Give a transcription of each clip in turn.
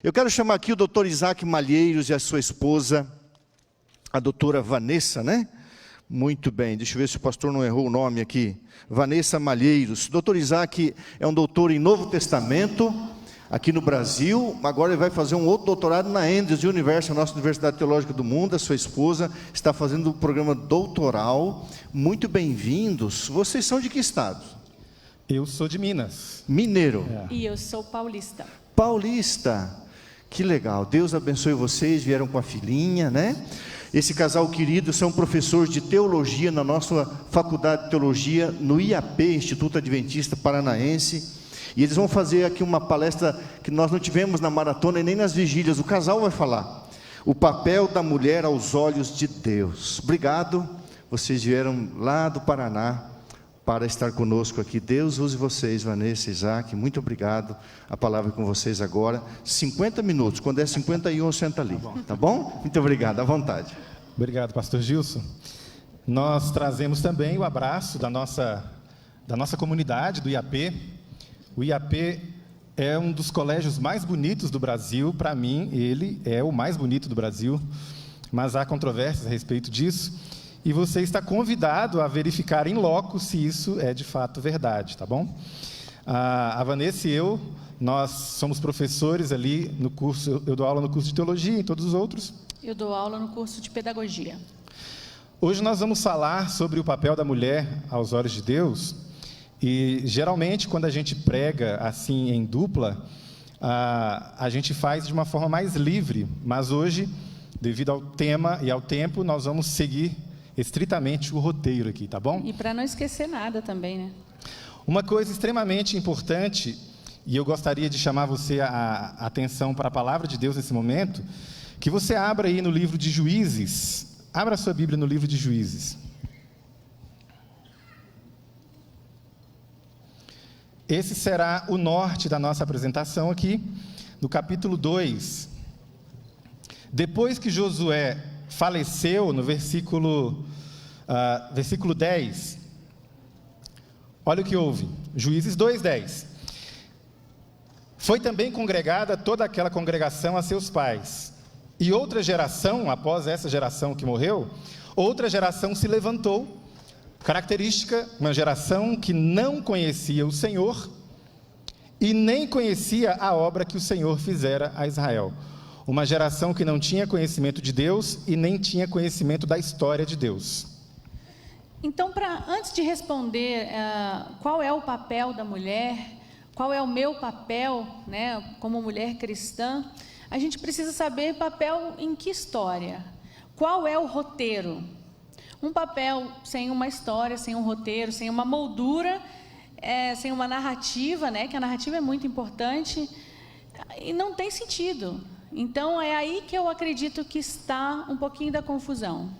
Eu quero chamar aqui o doutor Isaac Malheiros e a sua esposa, a doutora Vanessa, né? Muito bem, deixa eu ver se o pastor não errou o nome aqui. Vanessa Malheiros. O doutor Isaac é um doutor em Novo Testamento, aqui no Brasil. Agora ele vai fazer um outro doutorado na Andrews University, a nossa Universidade Teológica do Mundo. A sua esposa está fazendo um programa doutoral. Muito bem-vindos. Vocês são de que estado? Eu sou de Minas. Mineiro. E eu sou paulista. Paulista. Que legal, Deus abençoe vocês, vieram com a filhinha, né? Esse casal querido são professores de teologia na nossa faculdade de teologia, no IAP, Instituto Adventista Paranaense, e eles vão fazer aqui uma palestra que nós não tivemos na maratona e nem nas vigílias. O casal vai falar, o papel da mulher aos olhos de Deus. Obrigado, vocês vieram lá do Paraná para estar conosco aqui. Deus use vocês, Vanessa, Isaac, muito obrigado. A palavra é com vocês agora. 50 minutos, quando é 51, senta ali, tá bom? Muito obrigado, à vontade. Obrigado, pastor Gilson. Nós trazemos também o abraço da nossa comunidade, do IAP. O IAP é um dos colégios mais bonitos do Brasil. Para mim, ele é o mais bonito do Brasil, mas há controvérsias a respeito disso. E você está convidado a verificar em loco se isso é de fato verdade, tá bom? A Vanessa e eu, nós somos professores ali no curso, eu dou aula no curso de teologia e todos os outros. Eu dou aula no curso de pedagogia. Hoje nós vamos falar sobre o papel da mulher aos olhos de Deus. E geralmente quando a gente prega assim em dupla, a gente faz de uma forma mais livre. Mas hoje, devido ao tema e ao tempo, nós vamos seguir estritamente o roteiro aqui, tá bom? E para não esquecer nada também, né? Uma coisa extremamente importante, e eu gostaria de chamar você a atenção para a palavra de Deus nesse momento, que você abra aí no livro de Juízes. Abra a sua Bíblia no livro de Juízes. Esse será o norte da nossa apresentação aqui, no capítulo 2. Depois que Josué faleceu, no versículo 10, olha o que houve, Juízes 2:10. Foi também congregada toda aquela congregação a seus pais, e outra geração, após essa geração que morreu, outra geração se levantou, característica, uma geração que não conhecia o Senhor, e nem conhecia a obra que o Senhor fizera a Israel. Uma geração que não tinha conhecimento de Deus e nem tinha conhecimento da história de Deus. Então, antes de responder qual é o papel da mulher, qual é o meu papel, né, como mulher cristã, a gente precisa saber papel em que história. Qual é o roteiro? Um papel sem uma história, sem um roteiro, sem uma moldura, sem uma narrativa, né, que a narrativa é muito importante, e não tem sentido. Então, é aí que eu acredito que está um pouquinho da confusão.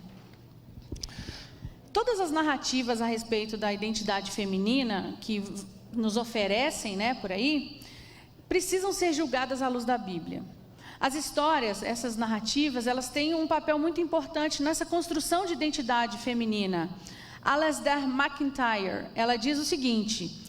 Todas as narrativas a respeito da identidade feminina que nos oferecem, né, por aí, precisam ser julgadas à luz da Bíblia. As histórias, essas narrativas, elas têm um papel muito importante nessa construção de identidade feminina. Alasdair MacIntyre, ela diz o seguinte: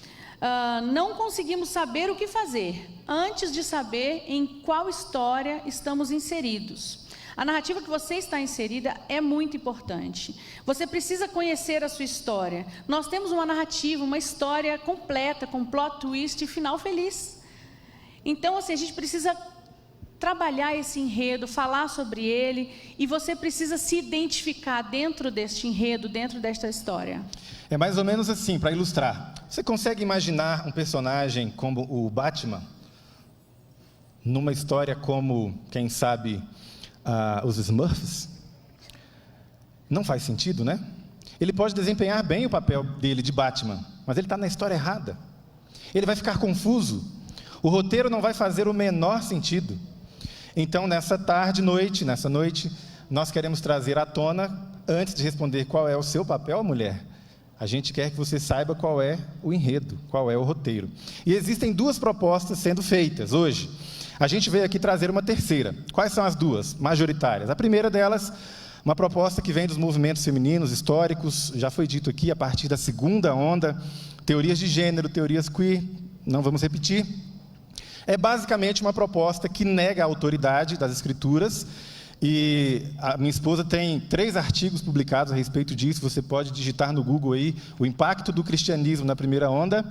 não conseguimos saber o que fazer antes de saber em qual história estamos inseridos. A narrativa que você está inserida é muito importante. Você precisa conhecer a sua história. Nós temos uma narrativa, uma história completa, com plot twist e final feliz. Então, assim, a gente precisa trabalhar esse enredo, falar sobre ele, e você precisa se identificar dentro deste enredo, dentro desta história. É mais ou menos assim, para ilustrar. Você consegue imaginar um personagem como o Batman, numa história como, quem sabe, os Smurfs? Não faz sentido, né? Ele pode desempenhar bem o papel dele de Batman, mas ele está na história errada. Ele vai ficar confuso. O roteiro não vai fazer o menor sentido. Então, nessa noite, nós queremos trazer à tona, antes de responder qual é o seu papel, mulher, a gente quer que você saiba qual é o enredo, qual é o roteiro. E existem duas propostas sendo feitas hoje. A gente veio aqui trazer uma terceira. Quais são as duas majoritárias? A primeira delas, uma proposta que vem dos movimentos femininos históricos, já foi dito aqui, a partir da segunda onda, teorias de gênero, teorias queer, não vamos repetir. É basicamente uma proposta que nega a autoridade das Escrituras, e a minha esposa tem 3 artigos publicados a respeito disso. Você pode digitar no Google aí, o impacto do cristianismo na primeira onda.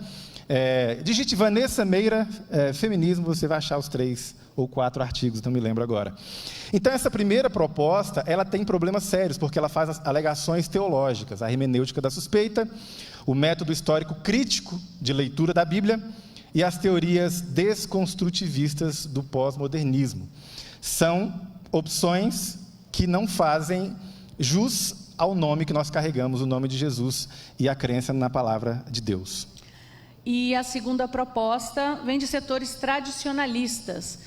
Digite Vanessa Meira, feminismo, você vai achar os 3 ou 4 artigos, não me lembro agora. Então, essa primeira proposta, ela tem problemas sérios, porque ela faz as alegações teológicas, a hermenêutica da suspeita, o método histórico crítico de leitura da Bíblia e as teorias desconstrutivistas do pós-modernismo. São opções que não fazem jus ao nome que nós carregamos, o nome de Jesus e a crença na palavra de Deus. E a segunda proposta vem de setores tradicionalistas,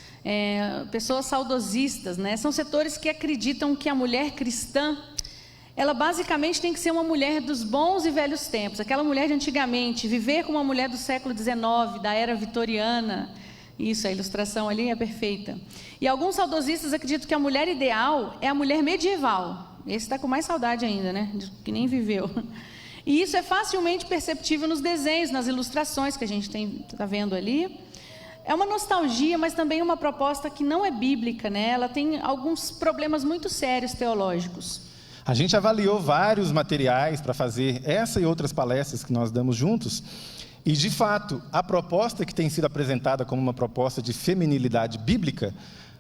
pessoas saudosistas, né? São setores que acreditam que a mulher cristã, ela basicamente tem que ser uma mulher dos bons e velhos tempos, aquela mulher de antigamente, viver como uma mulher do século XIX, da era vitoriana. Isso, a ilustração ali é perfeita. E alguns saudosistas acreditam que a mulher ideal é a mulher medieval. Esse está com mais saudade ainda, né? Que nem viveu. E isso é facilmente perceptível nos desenhos, nas ilustrações que a gente está vendo ali. É uma nostalgia, mas também uma proposta que não é bíblica, né? Ela tem alguns problemas muito sérios teológicos. A gente avaliou vários materiais para fazer essa e outras palestras que nós damos juntos. E, de fato, a proposta que tem sido apresentada como uma proposta de feminilidade bíblica,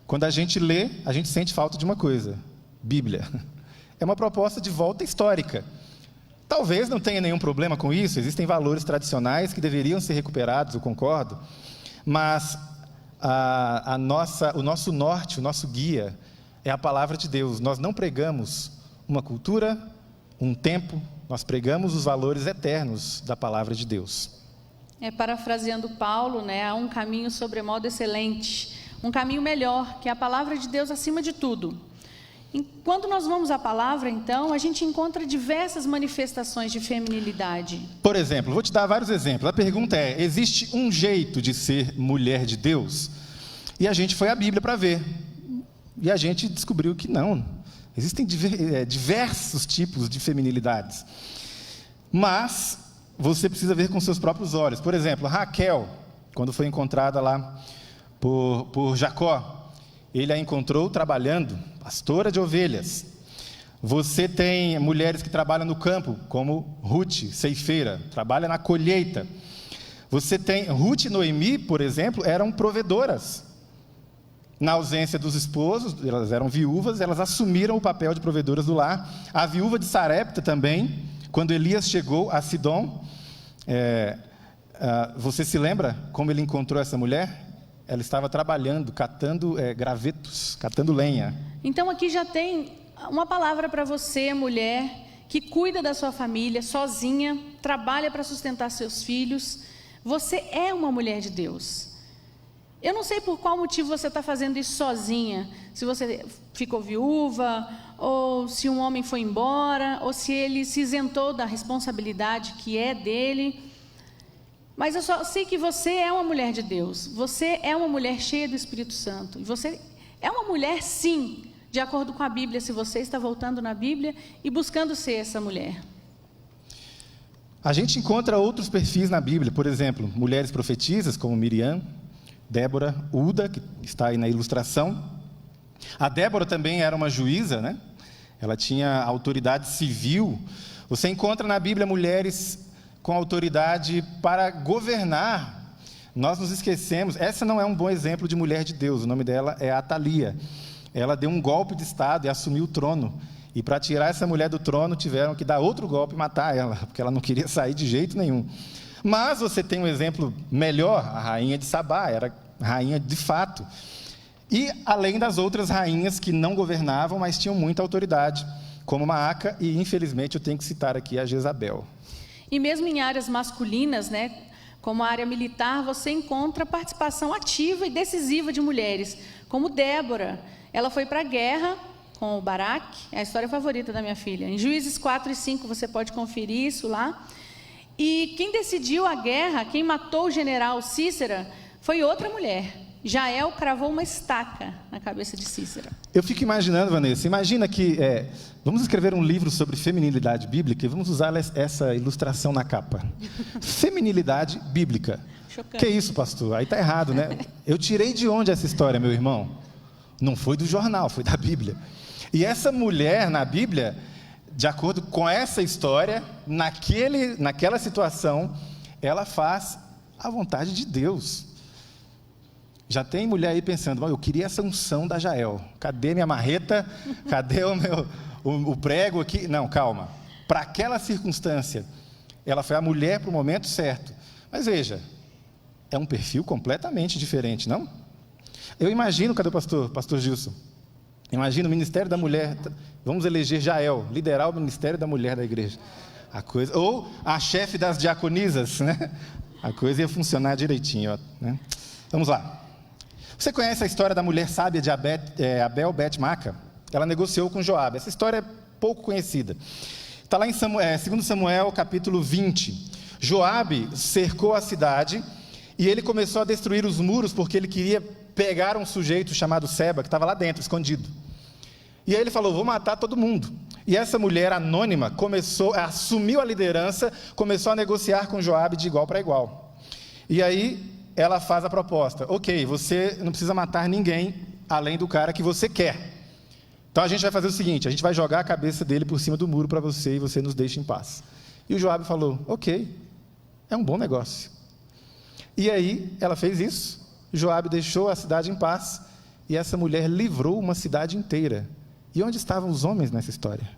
quando a gente lê, a gente sente falta de uma coisa: Bíblia. É uma proposta de volta histórica. Talvez não tenha nenhum problema com isso, existem valores tradicionais que deveriam ser recuperados, eu concordo, mas o nosso norte, o nosso guia, é a palavra de Deus. Nós não pregamos uma cultura, um tempo, nós pregamos os valores eternos da palavra de Deus. Parafraseando Paulo, né, há um caminho sobremodo excelente, um caminho melhor, que é a palavra de Deus acima de tudo. Quando nós vamos à palavra, então, a gente encontra diversas manifestações de feminilidade. Por exemplo, vou te dar vários exemplos. A pergunta é: existe um jeito de ser mulher de Deus? E a gente foi à Bíblia para ver. E a gente descobriu que não. Existem diversos tipos de feminilidades. Mas você precisa ver com seus próprios olhos. Por exemplo, Raquel, quando foi encontrada lá por Jacó, ele a encontrou trabalhando, pastora de ovelhas. Você tem mulheres que trabalham no campo, como Ruth, ceifeira, trabalha na colheita. Você tem Ruth e Noemi, por exemplo, eram provedoras. Na ausência dos esposos, elas eram viúvas, elas assumiram o papel de provedoras do lar. A viúva de Sarepta também, quando Elias chegou a Sidom, você se lembra como ele encontrou essa mulher? Ela estava trabalhando, catando gravetos, catando lenha. Então aqui já tem uma palavra para você, mulher, que cuida da sua família, sozinha, trabalha para sustentar seus filhos. Você é uma mulher de Deus. Eu não sei por qual motivo você está fazendo isso sozinha. Se você ficou viúva, ou se um homem foi embora, ou se ele se isentou da responsabilidade que é dele. Mas eu só sei que você é uma mulher de Deus. Você é uma mulher cheia do Espírito Santo. E você é uma mulher, sim, de acordo com a Bíblia, se você está voltando na Bíblia e buscando ser essa mulher. A gente encontra outros perfis na Bíblia. Por exemplo, mulheres profetisas como Miriam, Débora, Uda, que está aí na ilustração. A Débora também era uma juíza, né? Ela tinha autoridade civil. Você encontra na Bíblia mulheres com autoridade para governar. Nós nos esquecemos, essa não é um bom exemplo de mulher de Deus, o nome dela é Atalia. Ela deu um golpe de estado e assumiu o trono. E para tirar essa mulher do trono, tiveram que dar outro golpe e matar ela, porque ela não queria sair de jeito nenhum. Mas você tem um exemplo melhor, a rainha de Sabá, era rainha de fato. E além das outras rainhas que não governavam, mas tinham muita autoridade, como Maaca, e infelizmente eu tenho que citar aqui a Jezabel. E mesmo em áreas masculinas, né, como a área militar, você encontra participação ativa e decisiva de mulheres, como Débora. Ela foi para a guerra com o Baraque, é a história favorita da minha filha. Em Juízes 4 e 5 você pode conferir isso lá. E quem decidiu a guerra, quem matou o general Cícera, foi outra mulher. Jael cravou uma estaca na cabeça de Cícera. Eu fico imaginando, Vanessa, imagina que vamos escrever um livro sobre feminilidade bíblica e vamos usar essa ilustração na capa. Feminilidade bíblica. chocante. Que isso, pastor? Aí está errado, né? Eu tirei de onde essa história, meu irmão? Não foi do jornal, foi da Bíblia. E essa mulher na Bíblia, de acordo com essa história, naquela situação, ela faz a vontade de Deus. Já tem mulher aí pensando, eu queria essa unção da Jael. Cadê minha marreta? Cadê o prego aqui? Não, calma. Para aquela circunstância, ela foi a mulher para o momento certo. Mas veja, é um perfil completamente diferente, não? Eu imagino, cadê o pastor Gilson? Imagina o Ministério da Mulher, vamos eleger Jael, liderar o Ministério da Mulher da igreja. Ou a chefe das diaconisas, né? A coisa ia funcionar direitinho, né? Vamos lá. Você conhece a história da mulher sábia de Abel Bet-Maca? Ela negociou com Joabe. Essa história é pouco conhecida. Está lá em 2 Samuel, capítulo 20. Joabe cercou a cidade e ele começou a destruir os muros porque ele queria pegar um sujeito chamado Seba, que estava lá dentro, escondido. E aí ele falou, vou matar todo mundo. E essa mulher anônima assumiu a liderança, começou a negociar com Joabe de igual para igual. E aí ela faz a proposta, ok, você não precisa matar ninguém além do cara que você quer. Então a gente vai fazer o seguinte, a gente vai jogar a cabeça dele por cima do muro para você e você nos deixa em paz. E o Joabe falou, ok, é um bom negócio. E aí ela fez isso, Joabe deixou a cidade em paz e essa mulher livrou uma cidade inteira. E onde estavam os homens nessa história?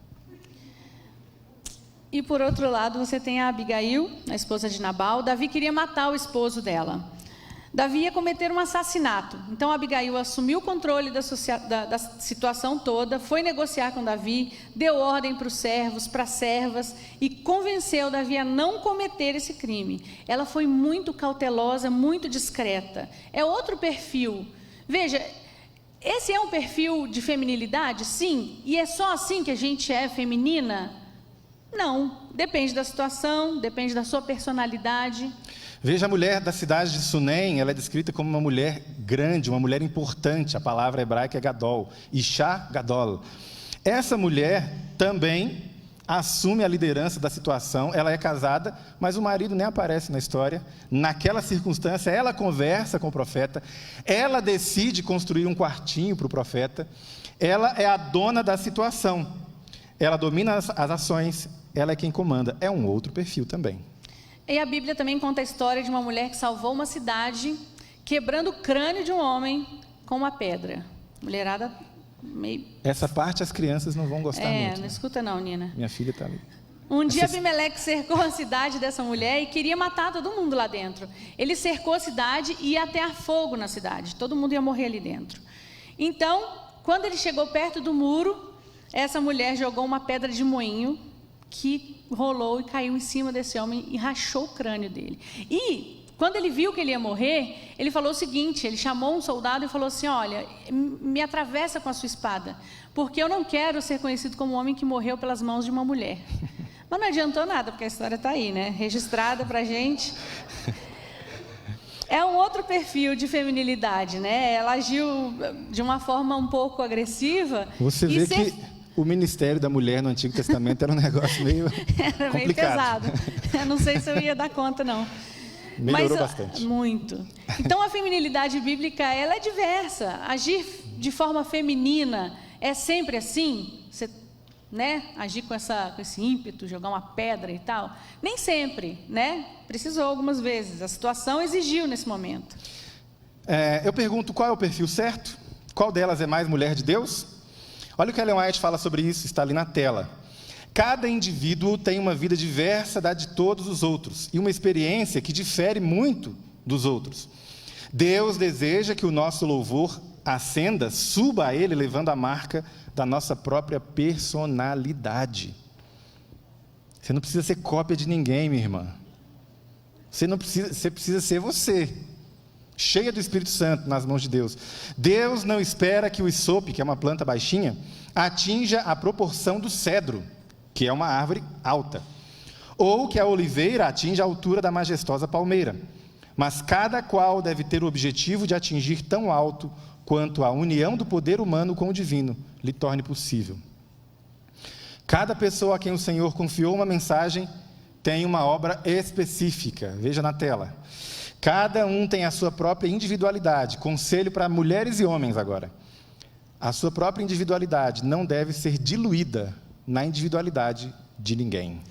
E por outro lado, você tem a Abigail, a esposa de Nabal. Davi queria matar o esposo dela. Davi ia cometer um assassinato. Então Abigail assumiu o controle da situação toda, foi negociar com Davi, deu ordem para os servos, para as servas e convenceu Davi a não cometer esse crime. Ela foi muito cautelosa, muito discreta. É outro perfil. Veja, esse é um perfil de feminilidade? Sim. E é só assim que a gente é feminina? Não. Depende da situação, depende da sua personalidade. Veja a mulher da cidade de Sunem, ela é descrita como uma mulher grande, uma mulher importante. A palavra hebraica é Gadol, Isha Gadol. Essa mulher também assume a liderança da situação, ela é casada, mas o marido nem aparece na história. Naquela circunstância, ela conversa com o profeta, ela decide construir um quartinho para o profeta, ela é a dona da situação, ela domina as ações, ela é quem comanda. É um outro perfil também. E a Bíblia também conta a história de uma mulher que salvou uma cidade, quebrando o crânio de um homem com uma pedra. Mulherada meio... Essa parte as crianças não vão gostar muito. Não né? escuta não, Nina. Minha filha está ali. Um dia Abimeleque cercou a cidade dessa mulher e queria matar todo mundo lá dentro. Ele cercou a cidade e ia atear fogo na cidade. Todo mundo ia morrer ali dentro. Então, quando ele chegou perto do muro, essa mulher jogou uma pedra de moinho que rolou e caiu em cima desse homem e rachou o crânio dele. E quando ele viu que ele ia morrer, ele falou o seguinte, ele chamou um soldado e falou assim, olha, me atravessa com a sua espada, porque eu não quero ser conhecido como um homem que morreu pelas mãos de uma mulher. Mas não adiantou nada, porque a história está aí, né? Registrada para a gente. É um outro perfil de feminilidade, né? Ela agiu de uma forma um pouco agressiva. Você vê que o ministério da mulher no Antigo Testamento era um negócio meio era complicado. Meio pesado. Eu não sei se eu ia dar conta, não. Melhorou bastante. Muito. Então, a feminilidade bíblica, ela é diversa. Agir de forma feminina é sempre assim? Você, né, agir com esse ímpeto, jogar uma pedra e tal? Nem sempre, né? Precisou algumas vezes. A situação exigiu nesse momento. Eu pergunto, qual é o perfil certo? Qual delas é mais mulher de Deus? Olha o que Ellen White fala sobre isso, está ali na tela. Cada indivíduo tem uma vida diversa da de todos os outros e uma experiência que difere muito dos outros. Deus deseja que o nosso louvor ascenda, suba a Ele, levando a marca da nossa própria personalidade. Você não precisa ser cópia de ninguém, minha irmã. Você precisa ser você, cheia do Espírito Santo nas mãos de Deus. Deus não espera que o isope, que é uma planta baixinha, atinja a proporção do cedro, que é uma árvore alta, ou que a oliveira atinja a altura da majestosa palmeira. Mas cada qual deve ter o objetivo de atingir tão alto quanto a união do poder humano com o divino lhe torne possível. Cada pessoa a quem o Senhor confiou uma mensagem tem uma obra específica. Veja na tela. Cada um tem a sua própria individualidade. Conselho para mulheres e homens agora. A sua própria individualidade não deve ser diluída na individualidade de ninguém.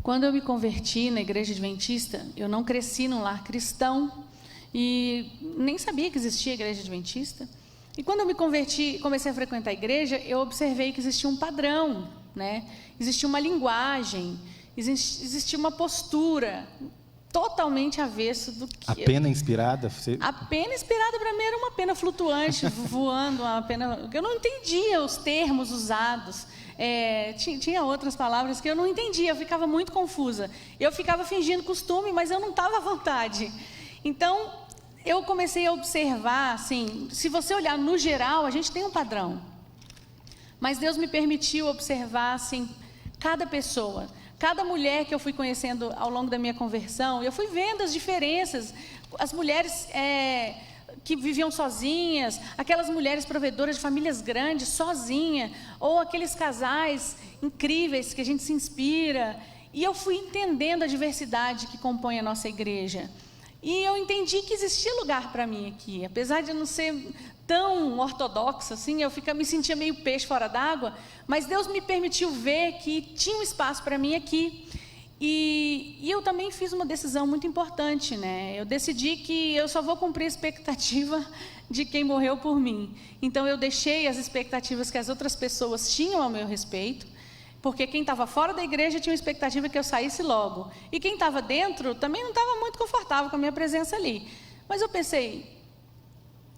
Quando eu me converti na igreja adventista, eu não cresci num lar cristão e nem sabia que existia igreja adventista. E quando eu me converti, comecei a frequentar a igreja, eu observei que existia um padrão, né? Existia uma linguagem, existia uma postura totalmente avesso do que... A pena inspirada? A pena inspirada para mim era uma pena flutuante, voando, uma pena... Eu não entendia os termos usados. Tinha outras palavras que eu não entendia, eu ficava muito confusa. Eu ficava fingindo costume, mas eu não estava à vontade. Então, eu comecei a observar, assim, se você olhar no geral, a gente tem um padrão. Mas Deus me permitiu observar, assim, cada pessoa, cada mulher que eu fui conhecendo ao longo da minha conversão, eu fui vendo as diferenças. As mulheres que viviam sozinhas, aquelas mulheres provedoras de famílias grandes, sozinha, ou aqueles casais incríveis que a gente se inspira. E eu fui entendendo a diversidade que compõe a nossa igreja. E eu entendi que existia lugar para mim aqui. Apesar de eu não ser tão ortodoxa assim, eu me sentia meio peixe fora d'água, mas Deus me permitiu ver que tinha um espaço para mim aqui. E eu também fiz uma decisão muito importante, né? Eu decidi que eu só vou cumprir a expectativa de quem morreu por mim. Então eu deixei as expectativas que as outras pessoas tinham ao meu respeito, porque quem estava fora da igreja tinha uma expectativa que eu saísse logo. E quem estava dentro também não estava muito confortável com a minha presença ali. Mas eu pensei,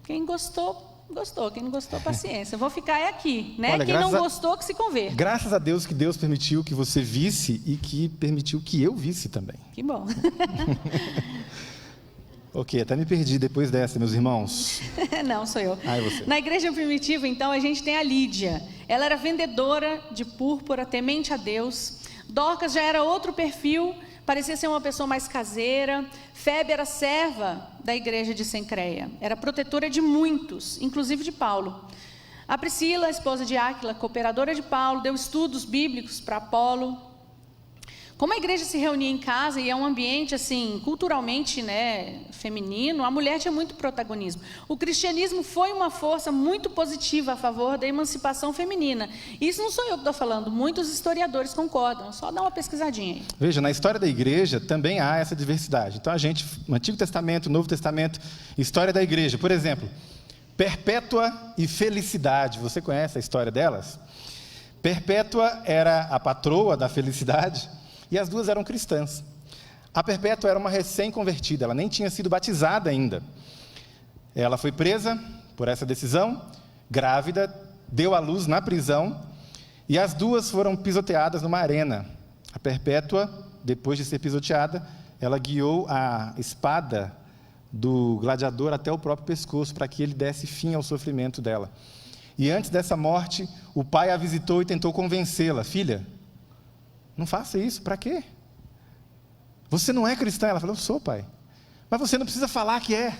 quem gostou, gostou. Quem não gostou, paciência. Eu vou ficar aqui, né? Olha, quem não gostou, que se converta. Graças a Deus que Deus permitiu que você visse e que permitiu que eu visse também. Que bom. Ok, até me perdi depois dessa, meus irmãos. Não, sou eu. É você. Na igreja primitiva, então, a gente tem a Lídia. Ela era vendedora de púrpura, temente a Deus. Dorcas já era outro perfil, parecia ser uma pessoa mais caseira. Febe era serva da igreja de Cencreia. Era protetora de muitos, inclusive de Paulo. A Priscila, esposa de Áquila, cooperadora de Paulo, deu estudos bíblicos para Apolo. Como a igreja se reunia em casa e é um ambiente assim culturalmente, né, feminino, a mulher tinha muito protagonismo. O cristianismo foi uma força muito positiva a favor da emancipação feminina. Isso não sou eu que estou falando, muitos historiadores concordam. Só dá uma pesquisadinha aí. Veja, na história da igreja também há essa diversidade. Então no Antigo Testamento, Novo Testamento, história da igreja, por exemplo, Perpétua e Felicidade. Você conhece a história delas? Perpétua era a patroa da Felicidade. E as duas eram cristãs. A Perpétua era uma recém-convertida, ela nem tinha sido batizada ainda. Ela foi presa por essa decisão, grávida, deu à luz na prisão, e as duas foram pisoteadas numa arena. A Perpétua, depois de ser pisoteada, ela guiou a espada do gladiador até o próprio pescoço, para que ele desse fim ao sofrimento dela. E antes dessa morte, o pai a visitou e tentou convencê-la. Filha, não faça isso, para quê? Você não é cristã. Ela falou, eu sou, pai. Mas você não precisa falar que é.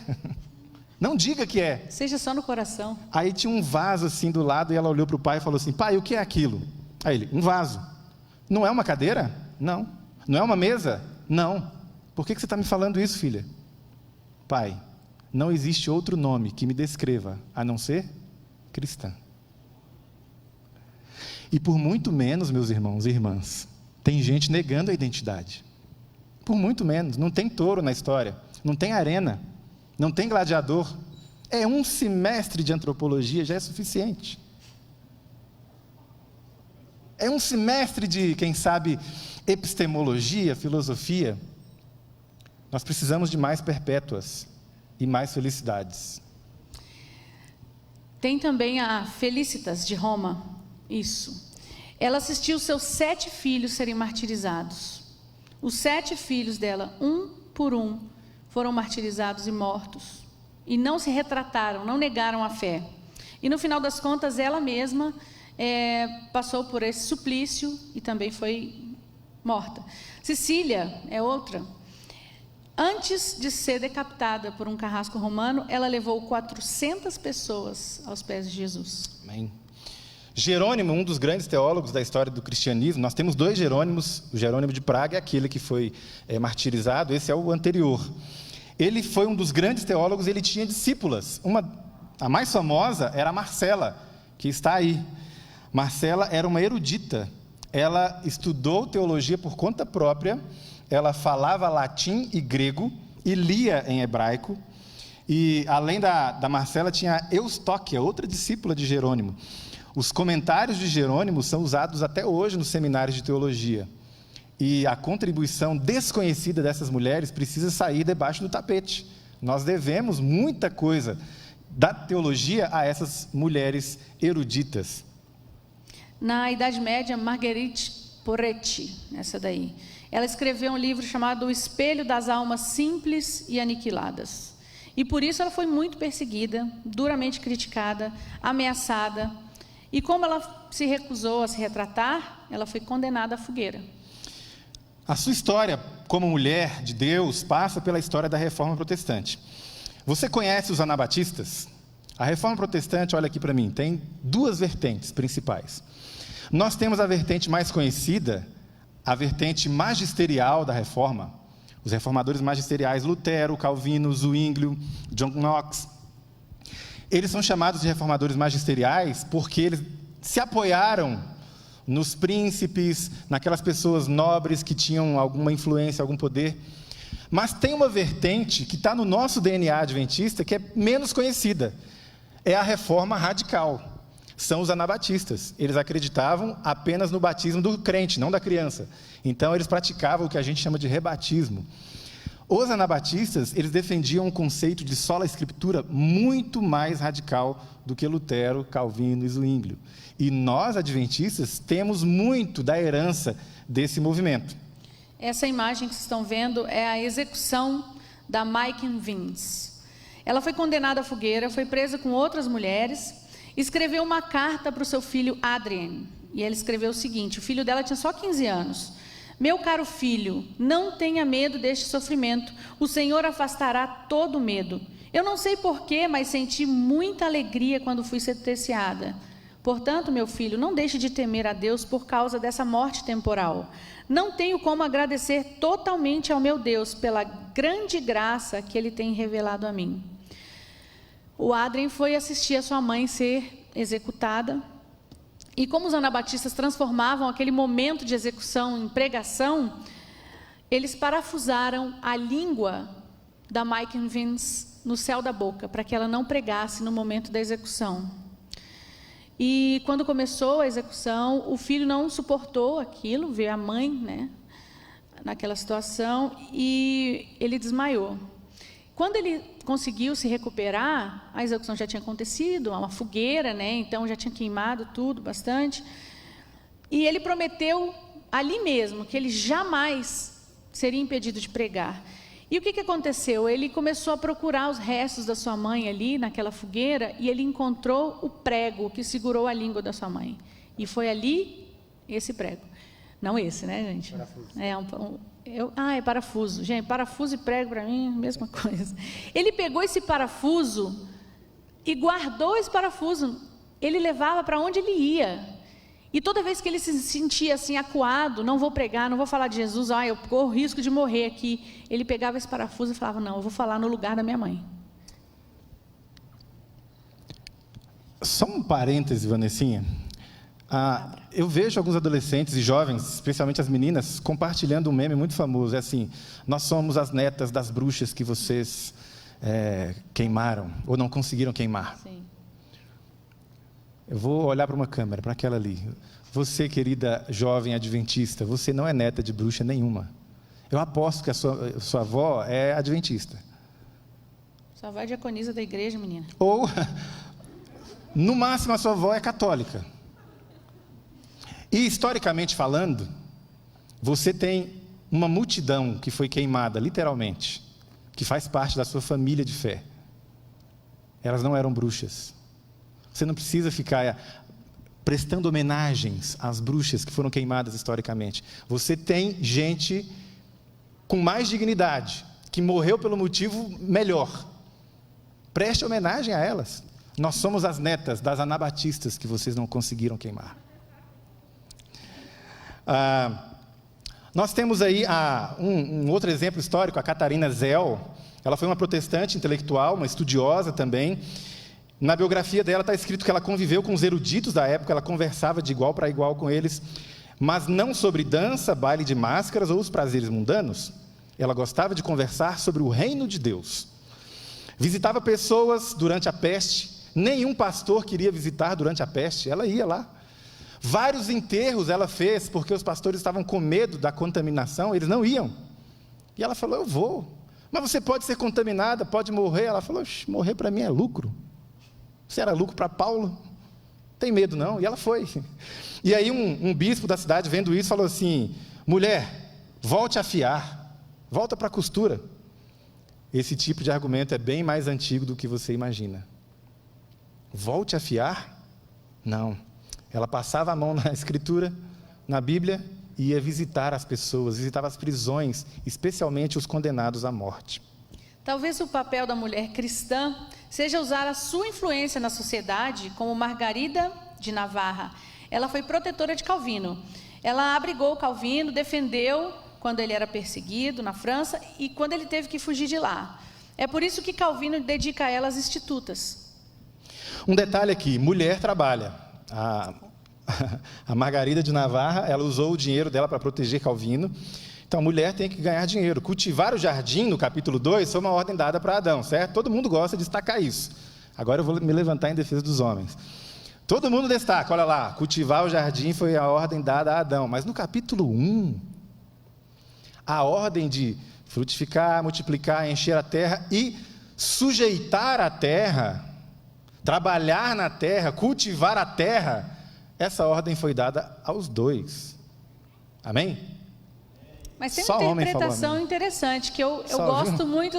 Não diga que é. Seja só no coração. Aí tinha um vaso assim do lado e ela olhou para o pai e falou assim, pai, o que é aquilo? Aí ele, um vaso. Não é uma cadeira? Não. Não é uma mesa? Não. Por que você está me falando isso, filha? Pai, não existe outro nome que me descreva, a não ser cristã. E por muito menos, meus irmãos e irmãs, tem gente negando a identidade. Por muito menos. Não tem touro na história. Não tem arena. Não tem gladiador. É um semestre de antropologia, já é suficiente. É um semestre de, quem sabe, epistemologia, filosofia. Nós precisamos de mais perpétuas e mais felicidades. Tem também a Felicitas de Roma. Isso. Ela assistiu seus 7 filhos serem martirizados. Os 7 filhos dela, um por um, foram martirizados e mortos. E não se retrataram, não negaram a fé. E no final das contas, ela mesma passou por esse suplício e também foi morta. Cecília é outra. Antes de ser decapitada por um carrasco romano, ela levou 400 pessoas aos pés de Jesus. Amém. Jerônimo, um dos grandes teólogos da história do cristianismo, nós temos 2 Jerônimos, o Jerônimo de Praga é aquele que foi martirizado, esse é o anterior. Ele foi um dos grandes teólogos, ele tinha discípulas. A mais famosa era a Marcela, que está aí. Marcela era uma erudita. Ela estudou teologia por conta própria, ela falava latim e grego e lia em hebraico. E além da Marcela tinha a Eustóquia, outra discípula de Jerônimo. Os comentários de Jerônimo são usados até hoje nos seminários de teologia. E a contribuição desconhecida dessas mulheres precisa sair debaixo do tapete. Nós devemos muita coisa da teologia a essas mulheres eruditas. Na Idade Média, Marguerite Poretti, essa daí, ela escreveu um livro chamado O Espelho das Almas Simples e Aniquiladas. E por isso ela foi muito perseguida, duramente criticada, ameaçada. E como ela se recusou a se retratar, ela foi condenada à fogueira. A sua história como mulher de Deus passa pela história da Reforma Protestante. Você conhece os anabatistas? A Reforma Protestante, olha aqui para mim, tem duas vertentes principais. Nós temos a vertente mais conhecida, a vertente magisterial da Reforma. Os reformadores magisteriais, Lutero, Calvino, Zwinglio, John Knox. Eles são chamados de reformadores magisteriais porque eles se apoiaram nos príncipes, naquelas pessoas nobres que tinham alguma influência, algum poder. Mas tem uma vertente que está no nosso DNA adventista que é menos conhecida. É a reforma radical. São os anabatistas. Eles acreditavam apenas no batismo do crente, não da criança. Então, eles praticavam o que a gente chama de rebatismo. Os anabatistas, eles defendiam um conceito de sola escritura muito mais radical do que Lutero, Calvino e Zwinglio. E nós, adventistas, temos muito da herança desse movimento. Essa imagem que vocês estão vendo é a execução da Maiken Vince. Ela foi condenada à fogueira, foi presa com outras mulheres, escreveu uma carta para o seu filho Adrien. E ela escreveu o seguinte, o filho dela tinha só 15 anos. Meu caro filho, não tenha medo deste sofrimento, o Senhor afastará todo medo. Eu não sei porquê, mas senti muita alegria quando fui sentenciada. Portanto, meu filho, não deixe de temer a Deus por causa dessa morte temporal. Não tenho como agradecer totalmente ao meu Deus pela grande graça que Ele tem revelado a mim. O Adrien foi assistir a sua mãe ser executada. E como os anabatistas transformavam aquele momento de execução em pregação, eles parafusaram a língua da Maiken Vince no céu da boca, para que ela não pregasse no momento da execução. E quando começou a execução, o filho não suportou aquilo, ver a mãe, né, naquela situação, e ele desmaiou. Quando ele conseguiu se recuperar, a execução já tinha acontecido, uma fogueira, né, então já tinha queimado tudo bastante, e ele prometeu ali mesmo que ele jamais seria impedido de pregar. E o que aconteceu? Ele começou a procurar os restos da sua mãe ali, naquela fogueira, e ele encontrou o prego que segurou a língua da sua mãe. E foi ali esse prego. Não esse, né, gente? Parafuso. É parafuso. Gente, parafuso e prego, para mim, é a mesma coisa. Ele pegou esse parafuso e guardou esse parafuso. Ele levava para onde ele ia. E toda vez que ele se sentia assim, acuado, não vou pregar, não vou falar de Jesus, eu corro risco de morrer aqui. Ele pegava esse parafuso e falava, não, eu vou falar no lugar da minha mãe. Só um parêntese, Vanessinha. Eu vejo alguns adolescentes e jovens, especialmente as meninas, compartilhando um meme muito famoso. É assim, nós somos as netas das bruxas que vocês queimaram, ou não conseguiram queimar. Sim. Eu vou olhar para uma câmera, para aquela ali. Você, querida jovem adventista, você não é neta de bruxa nenhuma. Eu aposto que a sua avó é adventista. Sua avó é diaconisa da igreja, menina. Ou, no máximo, a sua avó é católica. E, historicamente falando, você tem uma multidão que foi queimada, literalmente, que faz parte da sua família de fé. Elas não eram bruxas. Você não precisa ficar prestando homenagens às bruxas que foram queimadas historicamente. Você tem gente com mais dignidade, que morreu pelo motivo melhor. Preste homenagem a elas. Nós somos as netas das anabatistas que vocês não conseguiram queimar. Nós temos aí um outro exemplo histórico, a Catarina Zell. Ela foi uma protestante intelectual, uma estudiosa também. Na biografia dela está escrito que ela conviveu com os eruditos da época, ela conversava de igual para igual com eles, mas não sobre dança, baile de máscaras ou os prazeres mundanos. Ela gostava de conversar sobre o reino de Deus. Visitava pessoas durante a peste. Nenhum pastor queria visitar durante a peste, ela ia lá. Vários enterros ela fez, porque os pastores estavam com medo da contaminação, eles não iam. E ela falou, eu vou. Mas você pode ser contaminada, pode morrer. Ela falou, morrer para mim é lucro. Se era lucro para Paulo, não tem medo não. E ela foi. E aí um bispo da cidade, vendo isso, falou assim, mulher, volte a fiar, volta para a costura. Esse tipo de argumento é bem mais antigo do que você imagina. Volte a fiar? Não. Ela passava a mão na Escritura, na Bíblia, e ia visitar as pessoas, visitava as prisões, especialmente os condenados à morte. Talvez o papel da mulher cristã seja usar a sua influência na sociedade, como Margarida de Navarra. Ela foi protetora de Calvino. Ela abrigou Calvino, defendeu quando ele era perseguido na França e quando ele teve que fugir de lá. É por isso que Calvino dedica a ela as Institutas. Um detalhe aqui, mulher trabalha. A Margarida de Navarra, ela usou o dinheiro dela para proteger Calvino. Então, a mulher tem que ganhar dinheiro. Cultivar o jardim, no capítulo 2, foi uma ordem dada para Adão, certo? Todo mundo gosta de destacar isso. Agora eu vou me levantar em defesa dos homens. Todo mundo destaca, olha lá, cultivar o jardim foi a ordem dada a Adão. Mas no capítulo 1, a ordem de frutificar, multiplicar, encher a terra e sujeitar a terra, trabalhar na terra, cultivar a terra, essa ordem foi dada aos dois. Amém? Mas tem Só uma homem interpretação falou, interessante, que eu gosto muito...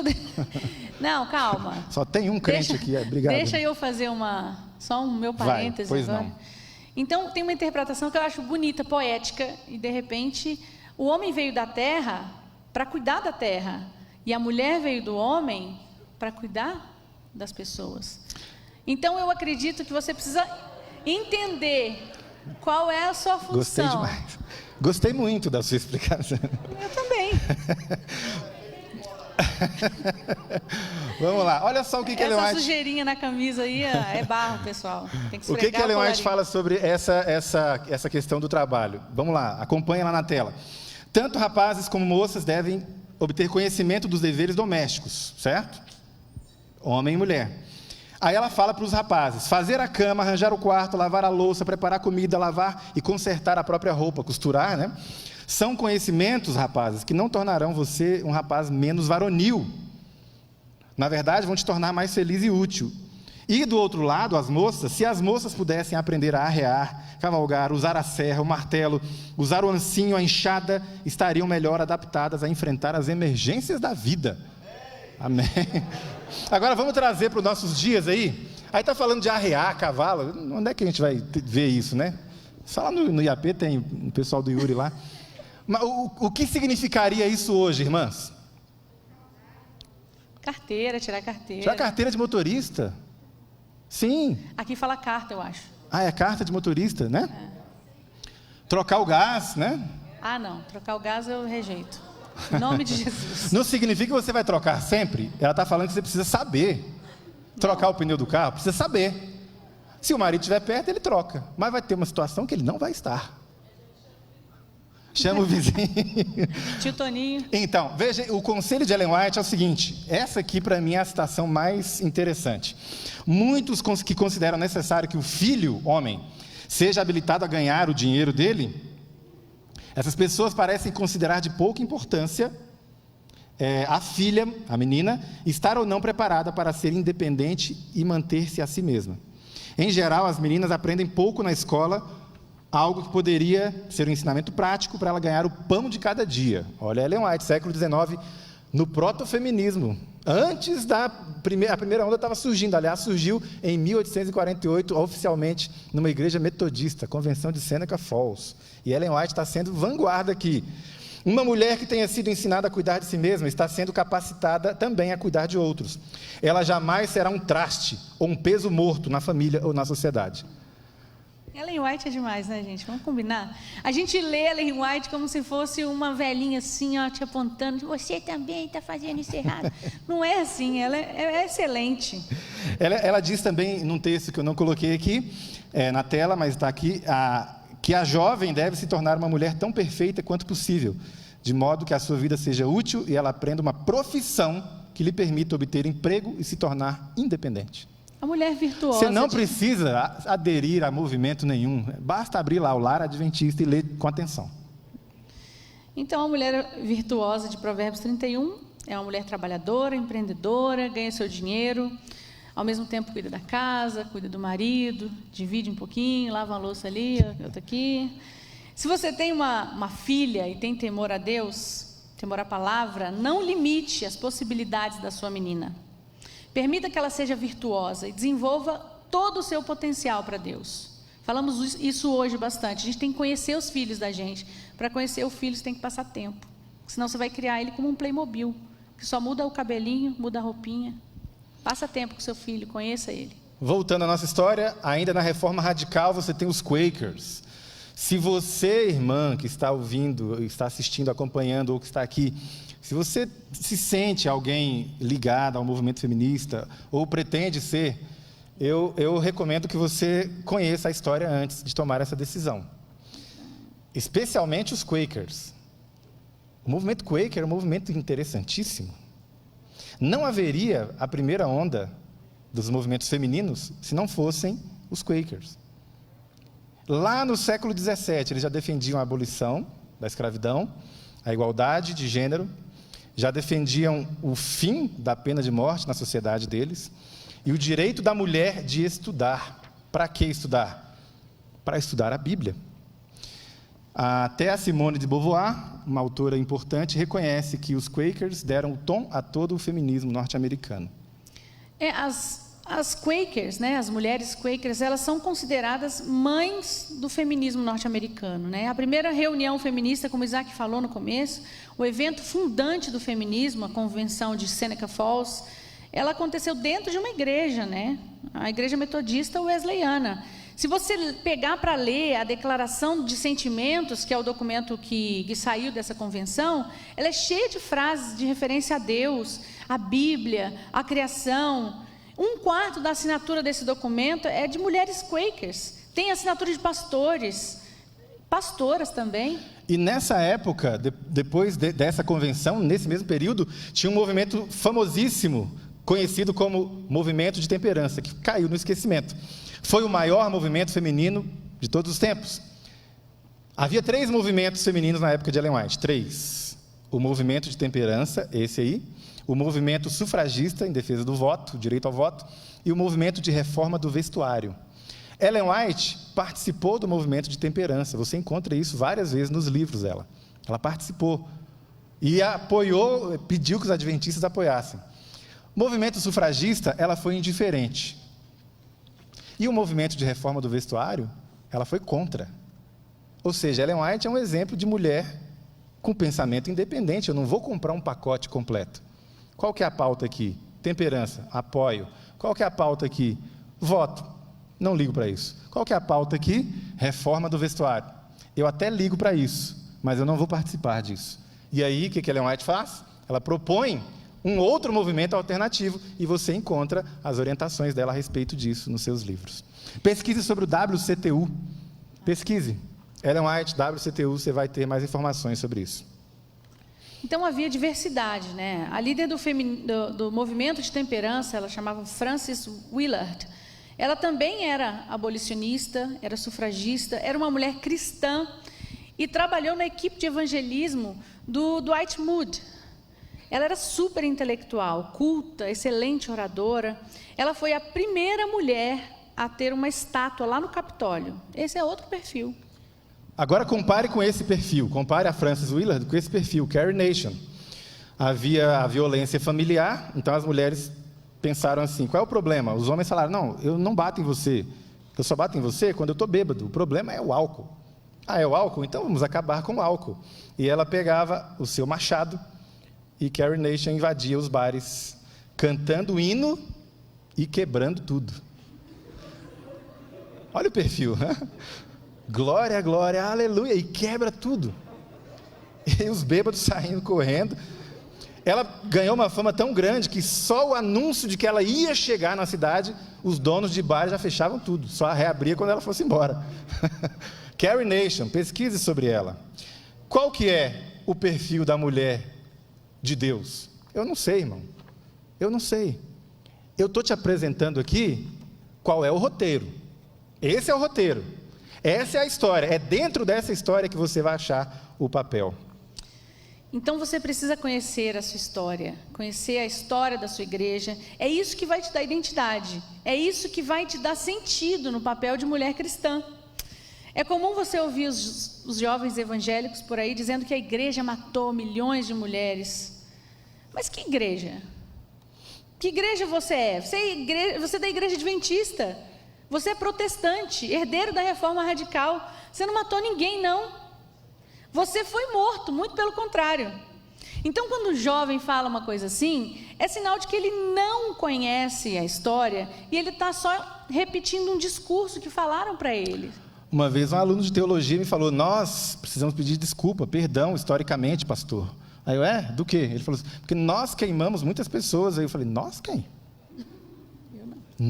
Não, calma. Só tem um crente aqui, obrigado. Deixa eu fazer só um meu parêntese. Pois agora. não. Então, tem uma interpretação que eu acho bonita, poética, e de repente, o homem veio da terra para cuidar da terra, e a mulher veio do homem para cuidar das pessoas. Então, eu acredito que você precisa entender qual é a sua função. Gostei demais. Gostei muito da sua explicação. Eu também. Vamos lá, olha só o que Ellen White... Essa sujeirinha na camisa aí é barro, pessoal. Tem que o que Ellen White fala sobre essa questão do trabalho? Vamos lá, acompanha lá na tela. Tanto rapazes como moças devem obter conhecimento dos deveres domésticos, certo? Homem e mulher. Aí ela fala para os rapazes, fazer a cama, arranjar o quarto, lavar a louça, preparar comida, lavar e consertar a própria roupa, costurar, né? São conhecimentos, rapazes, que não tornarão você um rapaz menos varonil. Na verdade, vão te tornar mais feliz e útil. E do outro lado, as moças, se as moças pudessem aprender a arrear, cavalgar, usar a serra, o martelo, usar o ancinho, a enxada, estariam melhor adaptadas a enfrentar as emergências da vida. Amém. Agora vamos trazer para os nossos dias aí. Aí está falando de arrear cavalo. Onde é que a gente vai ver isso, né? Só lá no IAP tem o pessoal do Yuri lá. Mas o que significaria isso hoje, irmãs? Carteira, tirar carteira. Tirar carteira de motorista? Sim. Aqui fala carta, eu acho. Ah, é carta de motorista, né? É. Trocar o gás, né? Ah, não. Trocar o gás eu rejeito. Em nome de Jesus. Não significa que você vai trocar sempre. Ela está falando que você precisa saber. Trocar o pneu do carro, precisa saber. Se o marido estiver perto, ele troca. Mas vai ter uma situação que ele não vai estar. Chama o vizinho. Tio Toninho. Então, veja, o conselho de Ellen White é o seguinte. Essa aqui, para mim, é a citação mais interessante. Muitos que consideram necessário que o filho, homem, seja habilitado a ganhar o dinheiro dele, essas pessoas parecem considerar de pouca importância a filha, a menina, estar ou não preparada para ser independente e manter-se a si mesma. Em geral, as meninas aprendem pouco na escola, algo que poderia ser um ensinamento prático para ela ganhar o pão de cada dia. Olha Ellen White, século XIX, no protofeminismo. Antes a primeira onda estava surgindo, aliás, surgiu em 1848, oficialmente, numa igreja metodista, Convenção de Seneca Falls. E Ellen White está sendo vanguarda aqui. Uma mulher que tenha sido ensinada a cuidar de si mesma está sendo capacitada também a cuidar de outros. Ela jamais será um traste ou um peso morto na família ou na sociedade. Ellen White é demais, né, gente? Vamos combinar? A gente lê Ellen White como se fosse uma velhinha assim, ó, te apontando. Você também está fazendo isso errado. Não é assim, ela é excelente. Ela diz também, num texto que eu não coloquei aqui, na tela, mas está aqui, que a jovem deve se tornar uma mulher tão perfeita quanto possível, de modo que a sua vida seja útil e ela aprenda uma profissão que lhe permita obter emprego e se tornar independente. A mulher virtuosa. Você não precisa aderir a movimento nenhum. Basta abrir lá o Lar Adventista e ler com atenção. Então, a mulher virtuosa de Provérbios 31 é uma mulher trabalhadora, empreendedora, ganha seu dinheiro, ao mesmo tempo cuida da casa, cuida do marido, divide um pouquinho, lava a louça ali, outra aqui. Se você tem uma filha e tem temor a Deus, temor à palavra, não limite as possibilidades da sua menina. Permita que ela seja virtuosa e desenvolva todo o seu potencial para Deus. Falamos isso hoje bastante. A gente tem que conhecer os filhos da gente. Para conhecer o filho, você tem que passar tempo. Senão você vai criar ele como um Playmobil, que só muda o cabelinho, muda a roupinha. Passa tempo com seu filho, conheça ele. Voltando à nossa história, ainda na Reforma Radical, você tem os Quakers. Se você, irmã, que está ouvindo, está assistindo, acompanhando, ou que está aqui, se você se sente alguém ligado ao movimento feminista, ou pretende ser, eu recomendo que você conheça a história antes de tomar essa decisão. Especialmente os Quakers. O movimento Quaker é um movimento interessantíssimo. Não haveria a primeira onda dos movimentos femininos se não fossem os Quakers. Lá no século XVII, eles já defendiam a abolição da escravidão, a igualdade de gênero, já defendiam o fim da pena de morte na sociedade deles e o direito da mulher de estudar. Para que estudar? Para estudar a Bíblia. Até a Simone de Beauvoir, uma autora importante, reconhece que os Quakers deram o tom a todo o feminismo norte-americano. As Quakers, né, as mulheres Quakers, elas são consideradas mães do feminismo norte-americano, né? A primeira reunião feminista, como Isaac falou no começo, o evento fundante do feminismo, a convenção de Seneca Falls, ela aconteceu dentro de uma igreja, né? A igreja metodista wesleyana. Se você pegar para ler a Declaração de Sentimentos, que é o documento que saiu dessa convenção, ela é cheia de frases de referência a Deus, a Bíblia, a criação. 1/4 da assinatura desse documento é de mulheres Quakers. Tem assinatura de pastores, pastoras também. E nessa época, depois dessa convenção, nesse mesmo período, tinha um movimento famosíssimo, conhecido como Movimento de Temperança, que caiu no esquecimento. Foi o maior movimento feminino de todos os tempos. Havia 3 movimentos femininos na época de Ellen White. 3. O movimento de temperança, esse aí. O movimento sufragista, em defesa do voto, direito ao voto. E o movimento de reforma do vestuário. Ellen White participou do movimento de temperança. Você encontra isso várias vezes nos livros dela. Ela participou. E apoiou, pediu que os adventistas apoiassem. O movimento sufragista, ela foi indiferente. E o movimento de reforma do vestuário, ela foi contra. Ou seja, Ellen White é um exemplo de mulher com pensamento independente. Eu não vou comprar um pacote completo. Qual que é a pauta aqui? Temperança, apoio. Qual que é a pauta aqui? Voto. Não ligo para isso. Qual que é a pauta aqui? Reforma do vestuário. Eu até ligo para isso, mas eu não vou participar disso. E aí, o que a Ellen White faz? Ela propõe um outro movimento alternativo e você encontra as orientações dela a respeito disso nos seus livros. Pesquise sobre o WCTU. Pesquise. Ellen White, WCTU, você vai ter mais informações sobre isso. Então havia diversidade, né? A líder do movimento de temperança, ela chamava Frances Willard. Ela também era abolicionista, era sufragista, era uma mulher cristã e trabalhou na equipe de evangelismo do Dwight Moody. Ela era super intelectual, culta, excelente oradora. Ela foi a primeira mulher a ter uma estátua lá no Capitólio. Esse é outro perfil. Agora compare com esse perfil, compare a Frances Willard com esse perfil, Carrie Nation. Havia a violência familiar, então as mulheres pensaram assim, qual é o problema? Os homens falaram, não, eu não bato em você, eu só bato em você quando eu estou bêbado, o problema é o álcool. Ah, é o álcool? Então vamos acabar com o álcool. E ela pegava o seu machado e Carrie Nation invadia os bares, cantando hino e quebrando tudo. Olha o perfil. Glória, glória, aleluia. E quebra tudo. E os bêbados saindo correndo. Ela ganhou uma fama tão grande que só o anúncio de que ela ia chegar na cidade, os donos de bar já fechavam tudo. Só reabria quando ela fosse embora. Carrie Nation, pesquise sobre ela. Qual que é o perfil da mulher de Deus? Eu não sei, irmão. Eu não sei. Eu estou te apresentando aqui qual é o roteiro. Esse é o roteiro. Essa é a história. É dentro dessa história que você vai achar o papel. Então você precisa conhecer a sua história, conhecer a história da sua igreja. É isso que vai te dar identidade. É isso que vai te dar sentido no papel de mulher cristã. É comum você ouvir os jovens evangélicos por aí dizendo que a igreja matou milhões de mulheres. Mas que igreja? Que igreja você é? Você é da igreja adventista. Você é protestante, herdeiro da reforma radical. Você não matou ninguém, não. Você foi morto, muito pelo contrário. Então, quando o jovem fala uma coisa assim, é sinal de que ele não conhece a história e ele está só repetindo um discurso que falaram para ele. Uma vez um aluno de teologia me falou: nós precisamos pedir desculpa, perdão, historicamente, pastor. Aí eu, do quê? Ele falou assim: porque nós queimamos muitas pessoas. Aí eu falei: nós quem?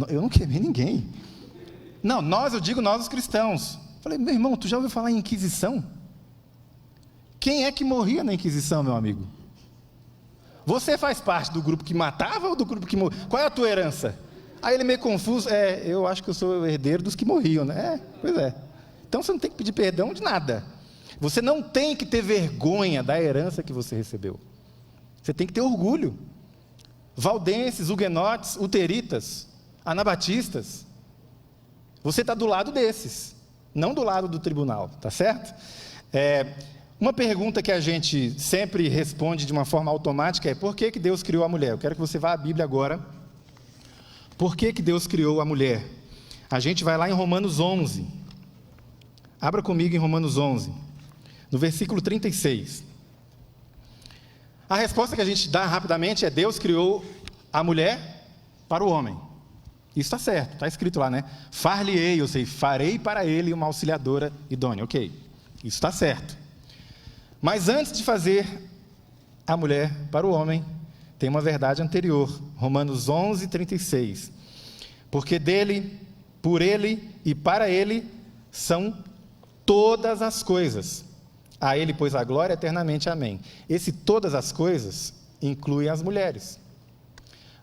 Eu não queimei ninguém. Não, eu digo nós os cristãos. Eu falei: meu irmão, tu já ouviu falar em Inquisição? Quem é que morria na Inquisição, meu amigo? Você faz parte do grupo que matava ou do grupo que morria? Qual é a tua herança? Aí ele meio confuso: eu acho que eu sou o herdeiro dos que morriam, né? Pois é. Então você não tem que pedir perdão de nada. Você não tem que ter vergonha da herança que você recebeu. Você tem que ter orgulho. Valdenses, huguenotes, luteritas, anabatistas. Você está do lado desses, não do lado do tribunal, tá certo? Uma pergunta que a gente sempre responde de uma forma automática é: por que Deus criou a mulher? Eu quero que você vá à Bíblia agora. Por que Deus criou a mulher? A gente vai lá em Romanos 11. Abra comigo em Romanos 11, no versículo 36. A resposta que a gente dá rapidamente é: Deus criou a mulher para o homem. Isso está certo, está escrito lá, né? Far-lhe-ei, ou seja, farei para ele uma auxiliadora idônea. Ok, isso está certo. Mas antes de fazer a mulher para o homem, tem uma verdade anterior. Romanos 11, 36. Porque dele, por ele e para ele são todas as coisas. A ele, pois, a glória eternamente. Amém. Esse todas as coisas inclui as mulheres.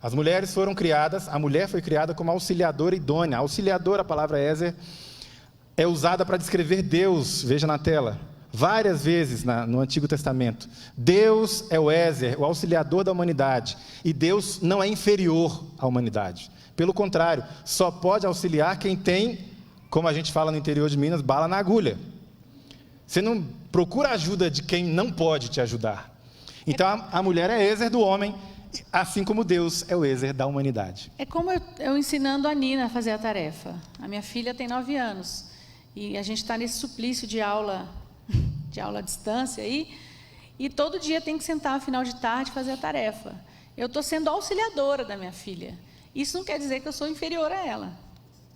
As mulheres foram criadas, a mulher foi criada como auxiliadora idônea. Auxiliadora, a palavra Ézer, é usada para descrever Deus. Veja na tela. Várias vezes no Antigo Testamento. Deus é o Ézer, o auxiliador da humanidade. E Deus não é inferior à humanidade. Pelo contrário, só pode auxiliar quem tem, como a gente fala no interior de Minas, bala na agulha. Você não procura ajuda de quem não pode te ajudar. Então a mulher é Ézer do homem, assim como Deus é o Ézer da humanidade. É como eu ensinando a Nina a fazer a tarefa. A minha filha tem 9 anos. E a gente está nesse suplício de aula à distância aí, e todo dia tem que sentar no final de tarde e fazer a tarefa. Eu estou sendo auxiliadora da minha filha. Isso não quer dizer que eu sou inferior a ela.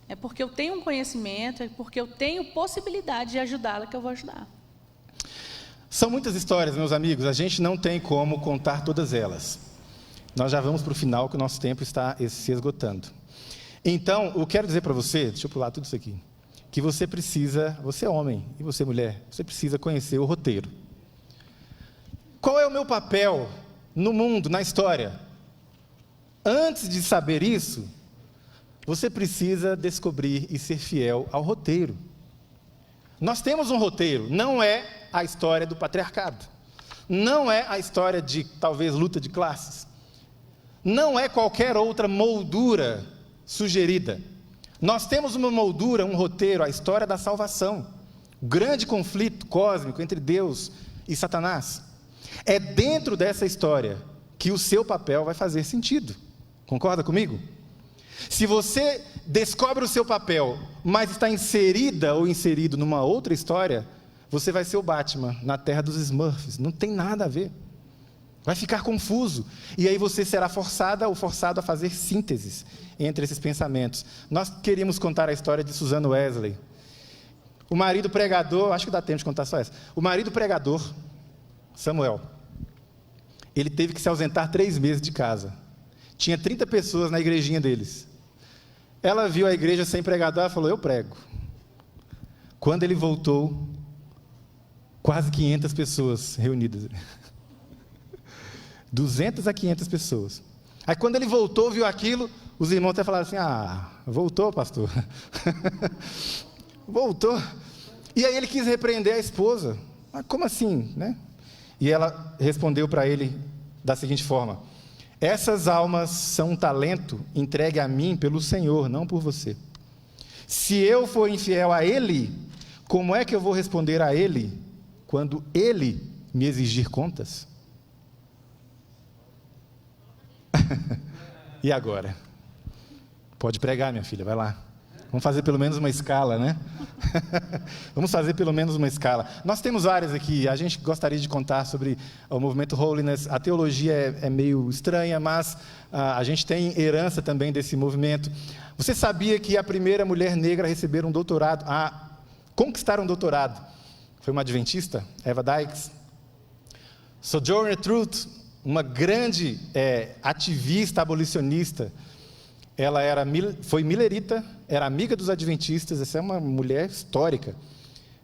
É porque eu tenho um conhecimento, é porque eu tenho possibilidade de ajudá-la que eu vou ajudar. São muitas histórias, meus amigos, a gente não tem como contar todas elas. Nós já vamos para o final, que o nosso tempo está se esgotando. Então, eu quero dizer para você, deixa eu pular tudo isso aqui, que você é homem e você mulher, você precisa conhecer o roteiro. Qual é o meu papel no mundo, na história? Antes de saber isso, você precisa descobrir e ser fiel ao roteiro. Nós temos um roteiro, não é a história do patriarcado, não é a história de, talvez, luta de classes, não é qualquer outra moldura sugerida. Nós temos uma moldura, um roteiro, a história da salvação, o grande conflito cósmico entre Deus e Satanás. É dentro dessa história que o seu papel vai fazer sentido. Concorda comigo? Se você descobre o seu papel, mas está inserida ou inserido numa outra história, você vai ser o Batman na terra dos Smurfs. Não tem nada a ver. Vai ficar confuso. E aí você será forçada ou forçado a fazer sínteses entre esses pensamentos. Nós queríamos contar a história de Susan Wesley. O marido pregador, acho que dá tempo de contar só essa. O marido pregador, Samuel, ele teve que se ausentar 3 meses de casa. Tinha 30 pessoas na igrejinha deles. Ela viu a igreja sem pregador e falou, eu prego. Quando ele voltou, quase 500 pessoas reunidas. 200 a 500 pessoas. Aí quando ele voltou, viu aquilo, os irmãos até falaram assim, voltou, pastor. Voltou. E aí ele quis repreender a esposa. Mas como assim, né? E ela respondeu para ele da seguinte forma, essas almas são um talento entregue a mim pelo Senhor, não por você. Se eu for infiel a Ele, como é que eu vou responder a Ele quando Ele me exigir contas? E agora? Pode pregar, minha filha, vai lá. Vamos fazer pelo menos uma escala, né? Vamos fazer pelo menos uma escala. Nós temos áreas aqui, a gente gostaria de contar sobre o movimento Holiness. A teologia é meio estranha, mas a gente tem herança também desse movimento. Você sabia que a primeira mulher negra a receber um doutorado, a conquistar um doutorado, foi uma adventista, Eva Dykes? Sojourner Truth, uma grande ativista abolicionista, ela foi millerita, era amiga dos adventistas, essa é uma mulher histórica.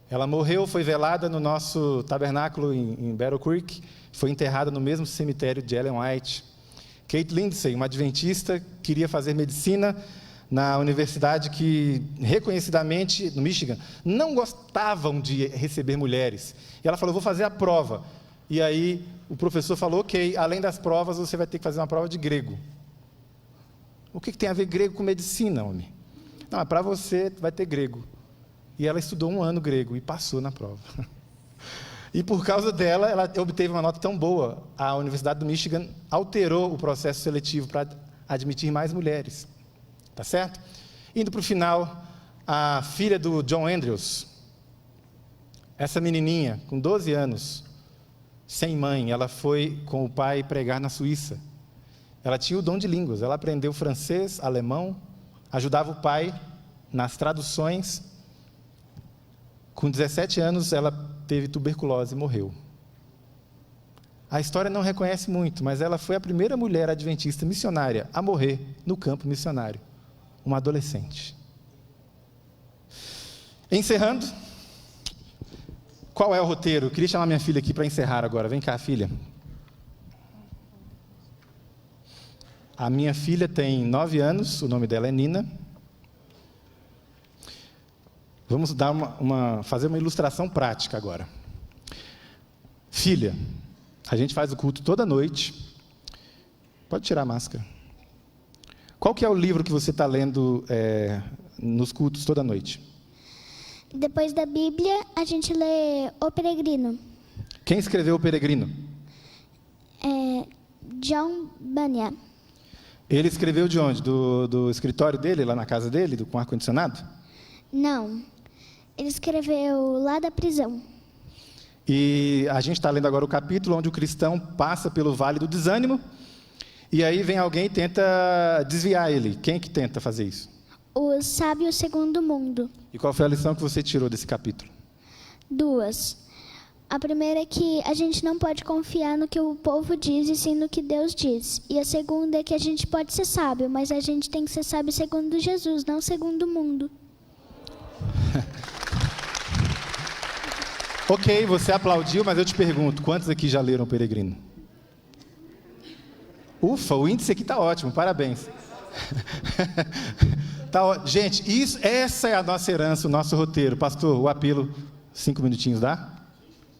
Ela morreu, foi velada no nosso tabernáculo em Battle Creek, foi enterrada no mesmo cemitério de Ellen White. Kate Lindsay, uma adventista, queria fazer medicina na universidade que, reconhecidamente, no Michigan, não gostavam de receber mulheres. E ela falou, vou fazer a prova. E aí o professor falou, ok, além das provas, você vai ter que fazer uma prova de grego. O que tem a ver grego com medicina, homem? Não, para você vai ter grego. E ela estudou 1 ano grego e passou na prova. E por causa dela, ela obteve uma nota tão boa, a Universidade do Michigan alterou o processo seletivo para admitir mais mulheres. Tá certo? Indo para o final, a filha do John Andrews, essa menininha, com 12 anos, sem mãe, ela foi com o pai pregar na Suíça. Ela tinha o dom de línguas, ela aprendeu francês, alemão, ajudava o pai nas traduções. Com 17 anos, ela teve tuberculose e morreu. A história não reconhece muito, mas ela foi a primeira mulher adventista missionária a morrer no campo missionário. Uma adolescente. Encerrando, qual é o roteiro? Eu queria chamar minha filha aqui para encerrar agora. Vem cá, filha. A minha filha tem 9 anos, o nome dela é Nina. Vamos dar fazer uma ilustração prática agora. Filha, a gente faz o culto toda noite. Pode tirar a máscara. Qual que é o livro que você está lendo nos cultos toda noite? Depois da Bíblia, a gente lê O Peregrino. Quem escreveu O Peregrino? John Bunyan. Ele escreveu de onde? Do escritório dele, lá na casa dele, com ar-condicionado? Não. Ele escreveu lá da prisão. E a gente está lendo agora o capítulo onde o cristão passa pelo vale do desânimo, e aí vem alguém e tenta desviar ele. Quem que tenta fazer isso? O Sábio Segundo Mundo. E qual foi a lição que você tirou desse capítulo? 2. A primeira é que a gente não pode confiar no que o povo diz, e sim no que Deus diz. E a segunda é que a gente pode ser sábio, mas a gente tem que ser sábio segundo Jesus, não segundo o mundo. Ok, você aplaudiu, mas eu te pergunto, quantos aqui já leram O Peregrino? Ufa, o índice aqui está ótimo, parabéns. Gente, essa é a nossa herança, o nosso roteiro. Pastor, o apelo, 5 minutinhos dá?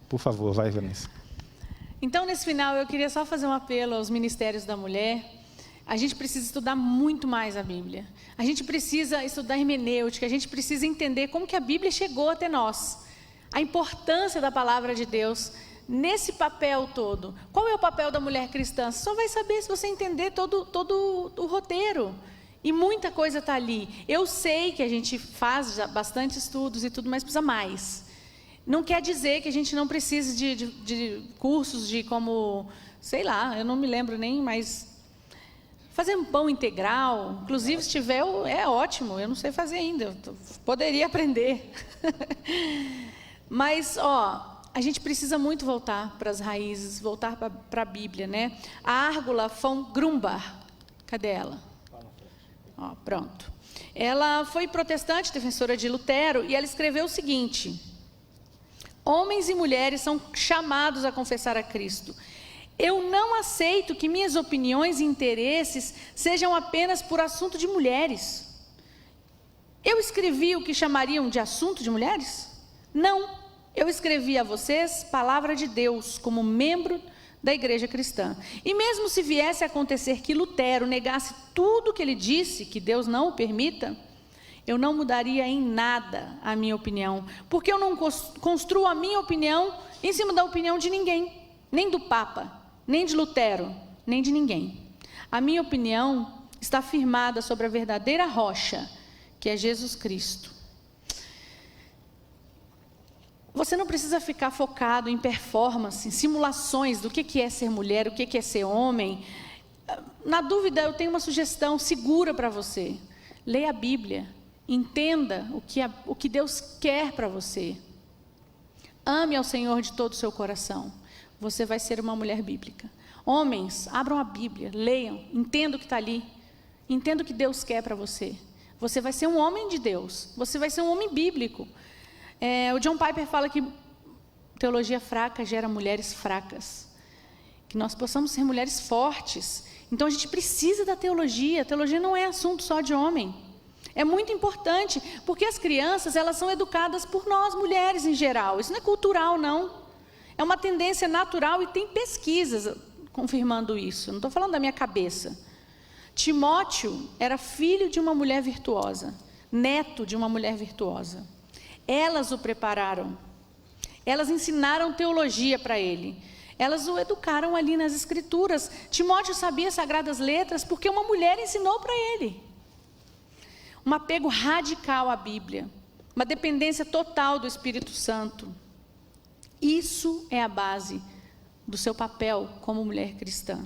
Por favor, vai, Vanessa. Então, nesse final, eu queria só fazer um apelo aos ministérios da mulher. A gente precisa estudar muito mais a Bíblia. A gente precisa estudar hermenêutica, a gente precisa entender como que a Bíblia chegou até nós. A importância da palavra de Deus nesse papel todo. Qual é o papel da mulher cristã? Você só vai saber se você entender todo o roteiro. E muita coisa está ali. Eu sei que a gente faz já bastante estudos e tudo, mas precisa mais. Não quer dizer que a gente não precise de cursos de como, sei lá, eu não me lembro nem, mas fazer um pão integral, inclusive se tiver, é ótimo, eu não sei fazer ainda, eu poderia aprender. Mas, a gente precisa muito voltar para as raízes, voltar para a Bíblia, né? A Árgula von Grumbar, cadê ela? Pronto. Ela foi protestante, defensora de Lutero, e ela escreveu o seguinte: homens e mulheres são chamados a confessar a Cristo. Eu não aceito que minhas opiniões e interesses sejam apenas por assunto de mulheres. Eu escrevi o que chamariam de assunto de mulheres? Não. Eu escrevi a vocês palavra de Deus como membro da igreja cristã. E mesmo se viesse a acontecer que Lutero negasse tudo o que ele disse, que Deus não o permita, eu não mudaria em nada a minha opinião, porque eu não construo a minha opinião em cima da opinião de ninguém, nem do Papa, nem de Lutero, nem de ninguém. A minha opinião está firmada sobre a verdadeira rocha, que é Jesus Cristo. Você não precisa ficar focado em performance, em simulações do que é ser mulher, o que é ser homem. Na dúvida, eu tenho uma sugestão segura para você. Leia a Bíblia, entenda o que Deus quer para você. Ame ao Senhor de todo o seu coração. Você vai ser uma mulher bíblica. Homens, abram a Bíblia, leiam, entendam o que está ali. Entenda o que Deus quer para você. Você vai ser um homem de Deus, você vai ser um homem bíblico. O John Piper fala que teologia fraca gera mulheres fracas. Que nós possamos ser mulheres fortes. Então a gente precisa da teologia. A teologia não é assunto só de homem. É muito importante, porque as crianças, elas são educadas por nós, mulheres em geral. Isso não é cultural, não. É uma tendência natural e tem pesquisas confirmando isso. Não estou falando da minha cabeça. Timóteo era filho de uma mulher virtuosa, neto de uma mulher virtuosa. Elas o prepararam, elas ensinaram teologia para ele, elas o educaram ali nas escrituras. Timóteo sabia sagradas letras porque uma mulher ensinou para ele. Um apego radical à Bíblia, uma dependência total do Espírito Santo. Isso é a base do seu papel como mulher cristã.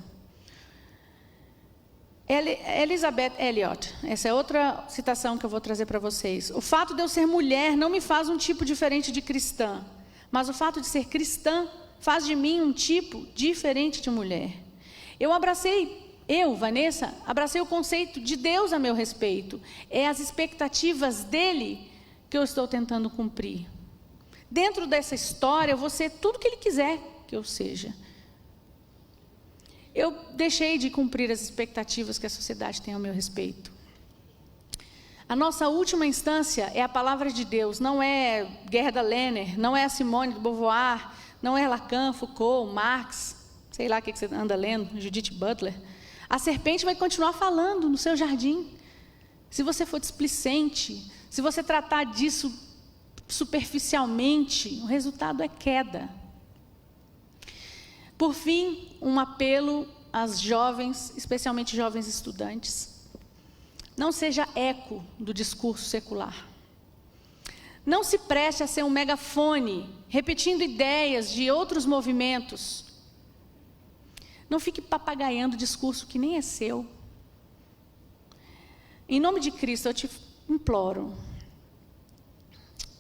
Elizabeth Elliot, essa é outra citação que eu vou trazer para vocês. O fato de eu ser mulher não me faz um tipo diferente de cristã, mas o fato de ser cristã faz de mim um tipo diferente de mulher. Vanessa, abracei o conceito de Deus a meu respeito. É as expectativas dele que eu estou tentando cumprir. Dentro dessa história, eu vou ser tudo que ele quiser que eu seja. Eu deixei de cumprir as expectativas que a sociedade tem ao meu respeito. A nossa última instância é a palavra de Deus, não é Gerda Lerner, não é a Simone de Beauvoir, não é Lacan, Foucault, Marx, sei lá o que você anda lendo, Judith Butler. A serpente vai continuar falando no seu jardim. Se você for displicente, se você tratar disso superficialmente, o resultado é queda. Por fim, um apelo às jovens, especialmente jovens estudantes. Não seja eco do discurso secular. Não se preste a ser um megafone, repetindo ideias de outros movimentos. Não fique papagaiando discurso que nem é seu. Em nome de Cristo, eu te imploro.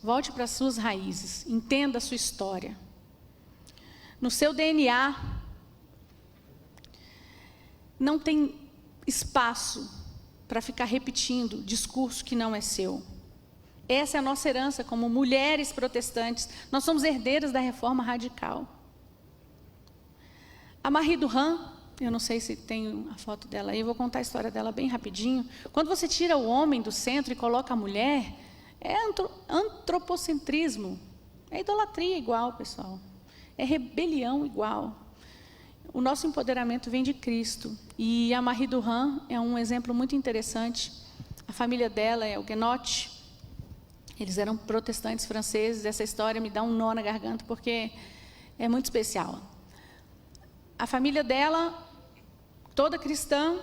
Volte para as suas raízes, entenda a sua história. No seu DNA, não tem espaço para ficar repetindo discurso que não é seu. Essa é a nossa herança como mulheres protestantes. Nós somos herdeiras da reforma radical. A Marie Durand, eu não sei se tem a foto dela aí, eu vou contar a história dela bem rapidinho. Quando você tira o homem do centro e coloca a mulher, é antropocentrismo, é idolatria igual, pessoal. É rebelião igual. O nosso empoderamento vem de Cristo. E a Marie Durand é um exemplo muito interessante. A família dela é huguenote. Eles eram protestantes franceses. Essa história me dá um nó na garganta, porque é muito especial. A família dela, toda cristã,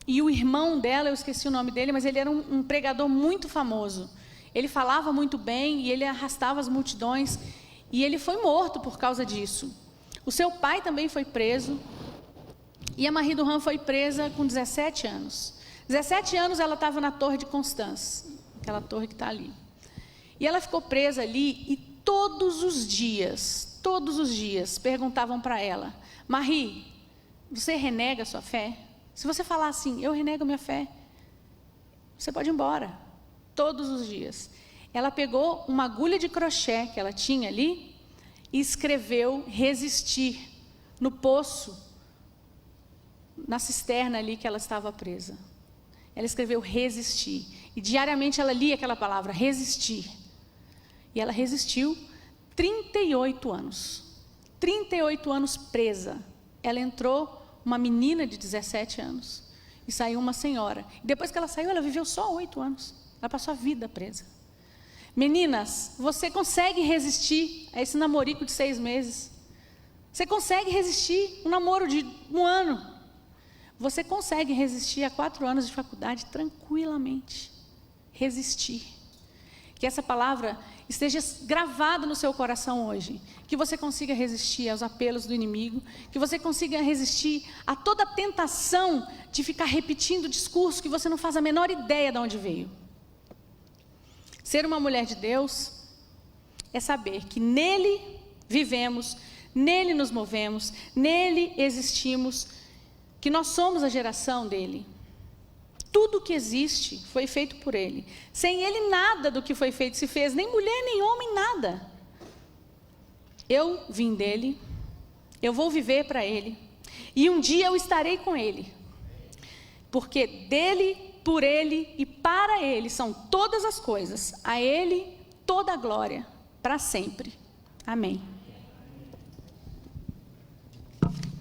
e o irmão dela, eu esqueci o nome dele, mas ele era um pregador muito famoso. Ele falava muito bem e ele arrastava as multidões. E ele foi morto por causa disso. O seu pai também foi preso. E a Marie Durand foi presa com 17 anos. 17 anos ela estava na Torre de Constance, aquela torre que está ali. E ela ficou presa ali e todos os dias, perguntavam para ela: Marie, você renega a sua fé? Se você falar assim, eu renego a minha fé, você pode ir embora. Todos os dias. Ela pegou uma agulha de crochê que ela tinha ali e escreveu resistir no poço, na cisterna ali que ela estava presa. Ela escreveu resistir. E diariamente ela lia aquela palavra, resistir. E ela resistiu 38 anos. 38 anos presa. Ela entrou uma menina de 17 anos e saiu uma senhora. E depois que ela saiu, ela viveu só 8 anos. Ela passou a vida presa. Meninas, você consegue resistir a esse namorico de 6 meses? Você consegue resistir um namoro de 1 ano? Você consegue resistir a 4 anos de faculdade tranquilamente. Resistir. Que essa palavra esteja gravada no seu coração hoje. Que você consiga resistir aos apelos do inimigo. Que você consiga resistir a toda a tentação de ficar repetindo o discurso que você não faz a menor ideia de onde veio. Ser uma mulher de Deus é saber que nele vivemos, nele nos movemos, nele existimos, que nós somos a geração dele. Tudo que existe foi feito por ele. Sem ele nada do que foi feito se fez, nem mulher, nem homem, nada. Eu vim dele, eu vou viver para ele, e um dia eu estarei com ele. Porque dele, por ele e para ele são todas as coisas. A ele toda a glória, para sempre. Amém.